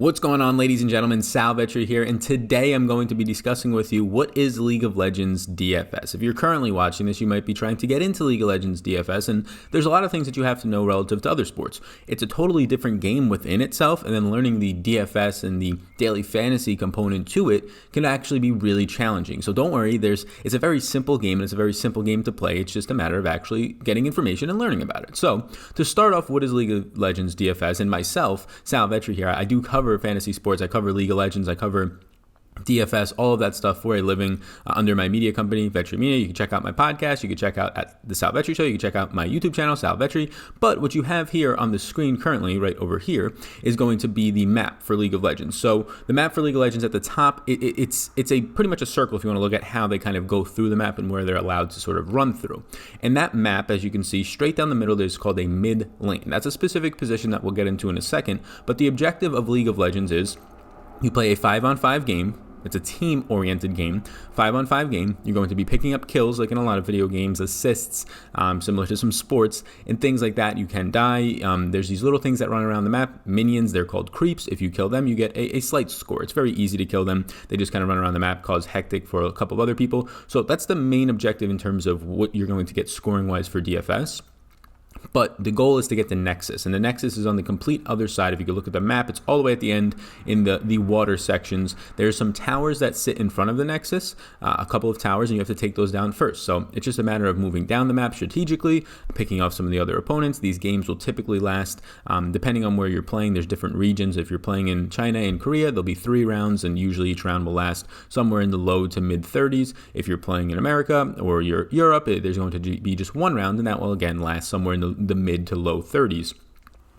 What's going on, ladies and gentlemen? Sal Vetri here, and today I'm going to be discussing with you what is League of Legends DFS. If you're currently watching this, you might be trying to get into League of Legends DFS, and there's a lot of things that you have to know relative to other sports. It's a totally different game within itself, and then learning the DFS and the daily fantasy component to it can actually be really challenging. So don't worry, it's a very simple game, and it's a very simple game to play. It's just a matter of actually getting information and learning about it. So to start off, what is League of Legends DFS? And myself, Sal Vetri here, I do cover fantasy sports. I cover League of Legends. I cover DFS, all of that stuff for a living under my media company, Vetri Media. You can check out my podcast. You can check out at the Sal Vetri Show. You can check out my YouTube channel, Sal Vetri. But what you have here on the screen currently, right over here, is going to be the map for League of Legends. So the map for League of Legends at the top, it's a pretty much a circle if you want to look at how they kind of go through the map and where they're allowed to sort of run through. And that map, as you can see, straight down the middle is called a mid lane. That's a specific position that we'll get into in a second. But the objective of League of Legends is you play a 5-on-5 game. It's a team-oriented game, 5-on-5 game. You're going to be picking up kills, like in a lot of video games, assists, similar to some sports, and things like that. You can die. There's these little things that run around the map, minions. They're called creeps. If you kill them, you get a slight score. It's very easy to kill them. They just kind of run around the map, cause hectic for a couple of other people. So that's the main objective in terms of what you're going to get scoring-wise for DFS. But the goal is to get the Nexus, and the Nexus is on the complete other side. If you could look at the map, it's all the way at the end in the water sections. There's some towers that sit in front of the Nexus, a couple of towers, and you have to take those down first. So it's just a matter of moving down the map strategically, picking off some of the other opponents. These games will typically last, depending on where you're playing, there's different regions. If you're playing in China and Korea, there'll be 3 rounds, and usually each round will last somewhere in the low to mid 30s. If you're playing in America or Europe, there's going to be just 1 round, and that will again last somewhere in the mid to low 30s.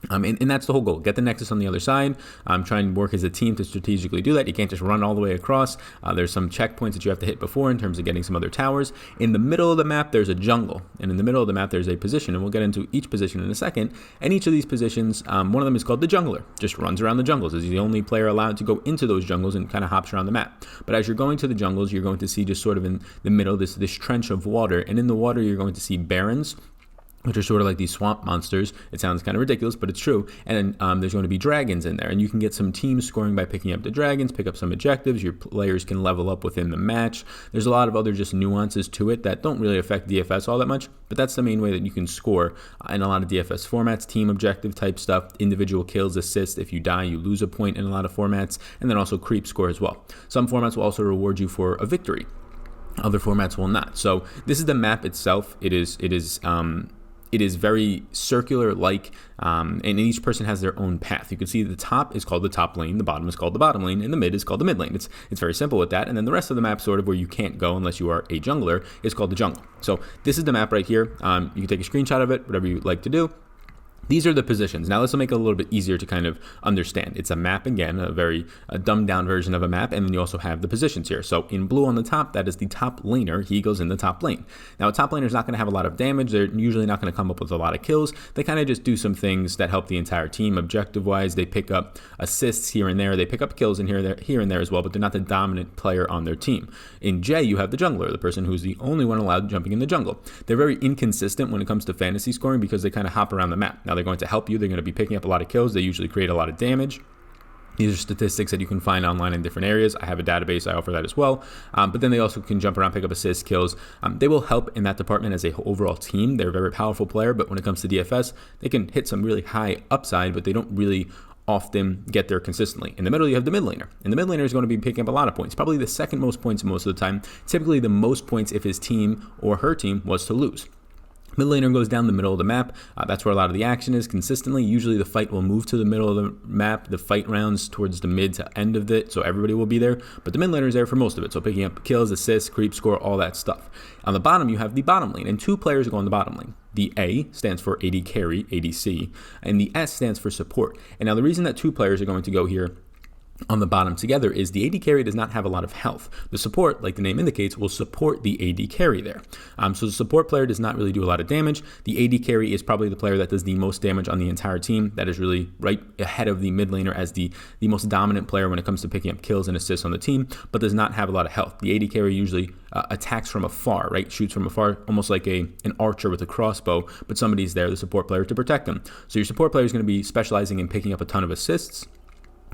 And that's the whole goal. Get the Nexus on the other side. Try and work as a team to strategically do that. You can't just run all the way across. There's some checkpoints that you have to hit before in terms of getting some other towers. In the middle of the map, there's a jungle. And in the middle of the map, there's a position. And we'll get into each position in a second. And each of these positions, one of them is called the jungler. Just runs around the jungles. Is the only player allowed to go into those jungles and kind of hops around the map. But as you're going to the jungles, you're going to see just sort of in the middle, this trench of water. And in the water, you're going to see barons, which are sort of like these swamp monsters. It sounds kind of ridiculous, but it's true. And then there's going to be dragons in there. And you can get some team scoring by picking up the dragons, pick up some objectives. Your players can level up within the match. There's a lot of other just nuances to it that don't really affect DFS all that much, but that's the main way that you can score in a lot of DFS formats, team objective type stuff, individual kills, assists. If you die, you lose a point in a lot of formats, and then also creep score as well. Some formats will also reward you for a victory. Other formats will not. So this is the map itself. It is very circular-like, and each person has their own path. You can see the top is called the top lane, the bottom is called the bottom lane, and the mid is called the mid lane. It's very simple with that. And then the rest of the map, sort of where you can't go unless you are a jungler, is called the jungle. So this is the map right here. You can take a screenshot of it, whatever you like to do. These are the positions. Now this will make it a little bit easier to kind of understand. It's a map, again, a very dumbed down version of a map, and then you also have the positions here. So in blue on the top, that is the top laner. He goes in the top lane. Now a top laner is not going to have a lot of damage. They're usually not going to come up with a lot of kills. They kind of just do some things that help the entire team objective-wise. They pick up assists here and there. They pick up kills in here and there as well, but they're not the dominant player on their team. In J, you have the jungler, the person who's the only one allowed jumping in the jungle. They're very inconsistent when it comes to fantasy scoring because they kind of hop around the map. Now they're going to help you. They're going to be picking up a lot of kills. They usually create a lot of damage. These are statistics that you can find online in different areas. I have a database. I offer that as well. But then they also can jump around, pick up assists, kills. They will help in that department as a overall team. They're a very powerful player, but when it comes to DFS, they can hit some really high upside, but they don't really often get there consistently. In the middle, you have the mid laner. And the mid laner is going to be picking up a lot of points, probably the second most points most of the time. Typically the most points if his team or her team was to lose. Mid laner goes down the middle of the map. That's where a lot of the action is consistently. Usually the fight will move to the middle of the map, the fight rounds towards the mid to end of it, so everybody will be there. But the mid laner is there for most of it, so picking up kills, assists, creep score, all that stuff. On the bottom, you have the bottom lane, and 2 players go on the bottom lane. The A stands for AD carry, ADC, and the S stands for support. And now the reason that 2 players are going to go here on the bottom together is the AD carry does not have a lot of health. The support, like the name indicates, will support the AD carry there. So the support player does not really do a lot of damage. The AD carry is probably the player that does the most damage on the entire team. That is really right ahead of the mid laner as the most dominant player when it comes to picking up kills and assists on the team, but does not have a lot of health. The AD carry usually attacks from afar, right? Shoots from afar, almost like an archer with a crossbow, but somebody's there, the support player, to protect them. So your support player is going to be specializing in picking up a ton of assists.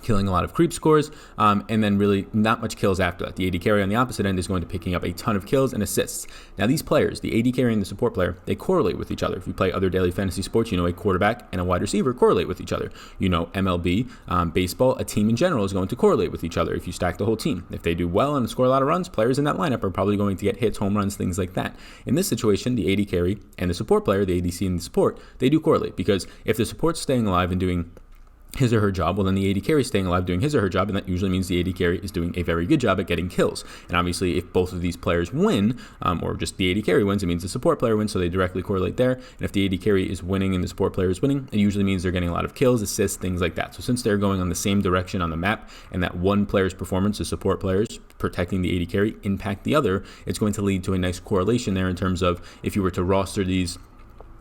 killing a lot of creep scores, and then really not much kills after that. The AD carry on the opposite end is going to picking up a ton of kills and assists. Now these players, the AD carry and the support player, they correlate with each other. If you play other daily fantasy sports, you know a quarterback and a wide receiver correlate with each other. You know MLB, baseball, a team in general is going to correlate with each other if you stack the whole team. If they do well and score a lot of runs, players in that lineup are probably going to get hits, home runs, things like that. In this situation, the AD carry and the support player, the ADC and the support, they do correlate, because if the support's staying alive and doing his or her job, well then the AD carry is staying alive doing his or her job, and that usually means the AD carry is doing a very good job at getting kills. And obviously if both of these players win, or just the AD carry wins, it means the support player wins, so they directly correlate there. And if the AD carry is winning and the support player is winning, it usually means they're getting a lot of kills, assists, things like that. So since they're going on the same direction on the map, and that one player's performance, the support players protecting the AD carry, impact the other, it's going to lead to a nice correlation there in terms of if you were to roster these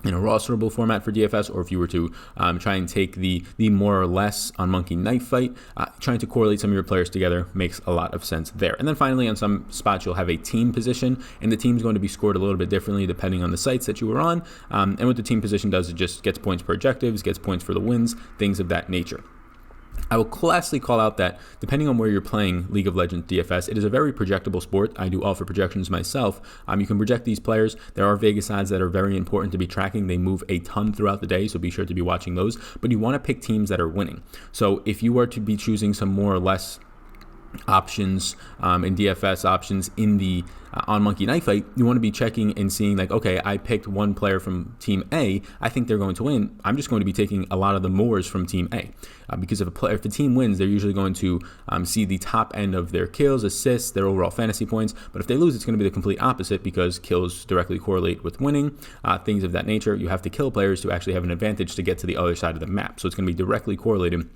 in a rosterable format for DFS, or if you were to try and take the more or less on Monkey Knife Fight, trying to correlate some of your players together makes a lot of sense there. And then finally, on some spots, you'll have a team position, and the team's going to be scored a little bit differently depending on the sites that you were on. And what the team position does is just gets points per objectives, gets points for the wins, things of that nature. I will classically call out that depending on where you're playing League of Legends DFS, it is a very projectable sport. I do offer projections myself. You can project these players. There are Vegas odds that are very important to be tracking. They move a ton throughout the day, so be sure to be watching those. But you want to pick teams that are winning. So if you were to be choosing some more or less options and DFS options in the on Monkey Knife Fight, you want to be checking and seeing like, okay, I picked one player from team A, I think they're going to win. I'm just going to be taking a lot of the mores from team A, because if a team wins, they're usually going to see the top end of their kills, assists, their overall fantasy points. But if they lose, it's going to be the complete opposite, because kills directly correlate with winning, things of that nature. You have to kill players to actually have an advantage to get to the other side of the map, so it's going to be directly correlated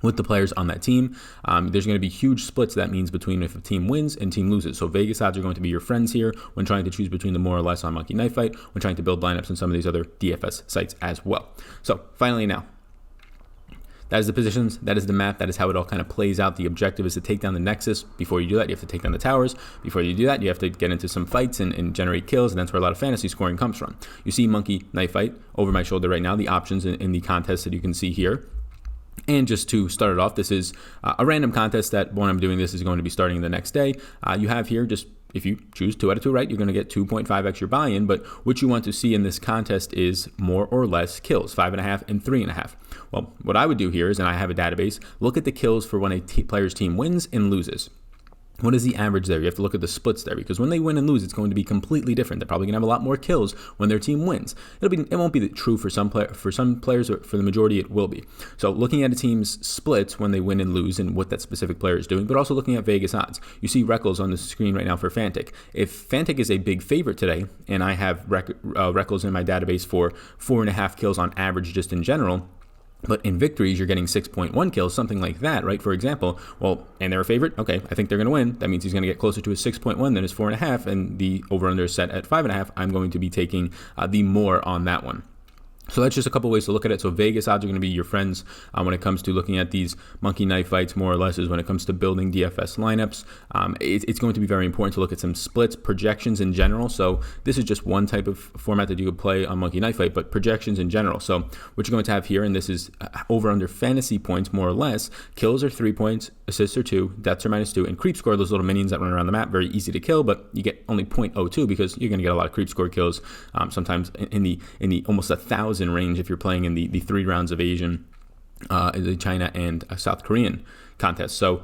with the players on that team. There's going to be huge splits, that means, between if a team wins and team loses. So Vegas odds are going to be your friends here when trying to choose between the more or less on Monkey Knife Fight, when trying to build lineups on some of these other DFS sites as well. So finally now, that is the positions, that is the map, that is how it all kind of plays out. The objective is to take down the Nexus. Before you do that, you have to take down the towers. Before you do that, you have to get into some fights and generate kills, and that's where a lot of fantasy scoring comes from. You see Monkey Knife Fight over my shoulder right now, the options in the contest that you can see here. And just to start it off, this is a random contest that when I'm doing this is going to be starting the next day. You have here, just if you choose 2 out of 2 right, you're going to get 2.5x your buy-in. But what you want to see in this contest is more or less kills, 5.5 and 3.5. Well, what I would do here is, and I have a database, look at the kills for when a player's team wins and loses. What is the average there? You have to look at the splits there, because when they win and lose, it's going to be completely different. They're probably going to have a lot more kills when their team wins. It won't be true for some players, or for the majority it will be. So looking at a team's splits when they win and lose and what that specific player is doing, but also looking at Vegas odds. You see Reckles on the screen right now for Fantic. If Fantic is a big favorite today, and I have Reckles in my database for 4.5 kills on average just in general, but in victories, you're getting 6.1 kills, something like that, right? For example, well, and they're a favorite. Okay, I think they're going to win. That means he's going to get closer to his 6.1 than his 4.5, and the over-under is set at 5.5. I'm going to be taking the more on that one. So that's just a couple ways to look at it. So Vegas odds are going to be your friends when it comes to looking at these Monkey Knife Fights, more or less, is when it comes to building DFS lineups. It's going to be very important to look at some splits, projections in general. So this is just one type of format that you could play on Monkey Knife Fight, but projections in general. So what you're going to have here, and this is over under fantasy points, more or less, kills are 3 points, assists are 2, deaths are -2, and creep score, those little minions that run around the map, very easy to kill, but you get only 0.02 because you're going to get a lot of creep score kills, sometimes in the almost 1,000 range if you're playing in the 3 rounds of Asian, the China and South Korean contest. So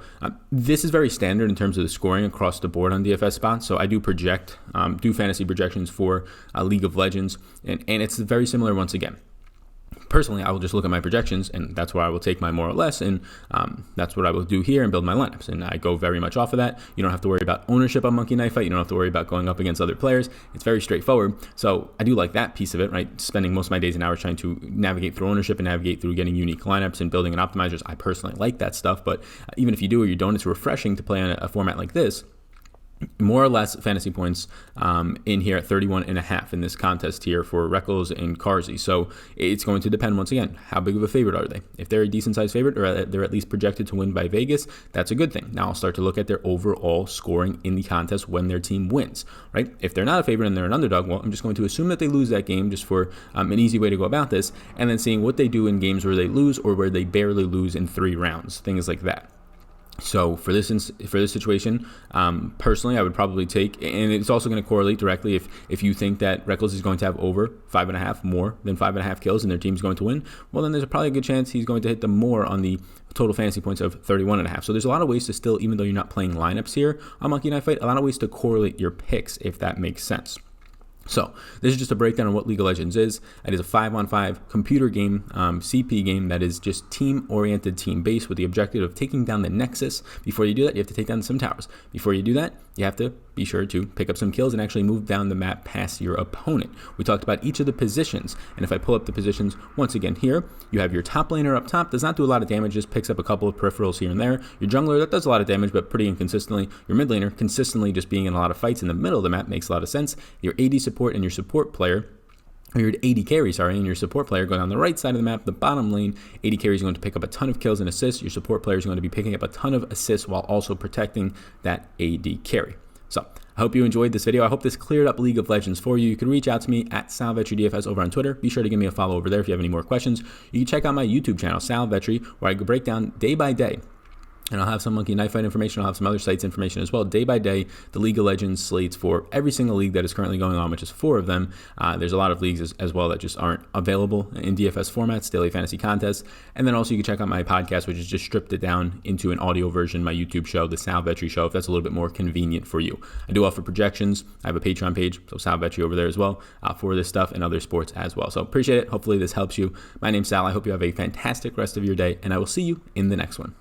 this is very standard in terms of the scoring across the board on DFS spots. So I do do fantasy projections for League of Legends, and it's very similar once again. Personally, I will just look at my projections, and that's where I will take my more or less, and that's what I will do here and build my lineups. And I go very much off of that. You don't have to worry about ownership on Monkey Knife Fight. You don't have to worry about going up against other players. It's very straightforward. So I do like that piece of it, right? Spending most of my days and hours trying to navigate through ownership and navigate through getting unique lineups and building and optimizers. I personally like that stuff, but even if you do or you don't, it's refreshing to play on a format like this, more or less fantasy points in here at 31.5 in this contest here for Reckles and Carsey. So it's going to depend, once again, how big of a favorite are they? If they're a decent sized favorite, or they're at least projected to win by Vegas, that's a good thing. Now I'll start to look at their overall scoring in the contest when their team wins, right? If they're not a favorite and they're an underdog, well, I'm just going to assume that they lose that game, just for an easy way to go about this, and then seeing what they do in games where they lose or where they barely lose in 3 rounds, things like that. So for this situation, personally, I would probably take, and it's also going to correlate directly if you think that Reckles is going to have over 5.5, more than 5.5 kills, and their team's going to win, well, then there's probably a good chance he's going to hit them more on the total fantasy points of 31.5. So there's a lot of ways to still, even though you're not playing lineups here on Monkey Knife Fight, a lot of ways to correlate your picks, if that makes sense. So this is just a breakdown on what League of Legends is. It is a 5-on-5 computer game, CP game that is just team-oriented, team-based, with the objective of taking down the Nexus. Before you do that, you have to take down some towers. Before you do that, you have to be sure to pick up some kills and actually move down the map past your opponent. We talked about each of the positions, and if I pull up the positions once again here, you have your top laner up top, does not do a lot of damage, just picks up a couple of peripherals here and there. Your jungler, that does a lot of damage, but pretty inconsistently. Your mid laner, consistently just being in a lot of fights in the middle of the map, makes a lot of sense. Your AD support and your support player, or your AD carry, and your support player going on the right side of the map, the bottom lane. AD carry is going to pick up a ton of kills and assists. Your support player is going to be picking up a ton of assists while also protecting that AD carry. So I hope you enjoyed this video. I hope this cleared up League of Legends for you. You can reach out to me at SalVetryDFS over on Twitter. Be sure to give me a follow over there if you have any more questions. You can check out my YouTube channel, Sal Vetry, where I break down day by day. And I'll have some Monkey Knife Fight information. I'll have some other sites information as well. Day by day, the League of Legends slates for every single league that is currently going on, which is 4 of them. There's a lot of leagues as well that just aren't available in DFS formats, daily fantasy contests. And then also you can check out my podcast, which is just stripped it down into an audio version, my YouTube show, the Sal Vetry Show, if that's a little bit more convenient for you. I do offer projections. I have a Patreon page, so Sal Vetry over there as well, for this stuff and other sports as well. So appreciate it. Hopefully this helps you. My name's Sal. I hope you have a fantastic rest of your day, and I will see you in the next one.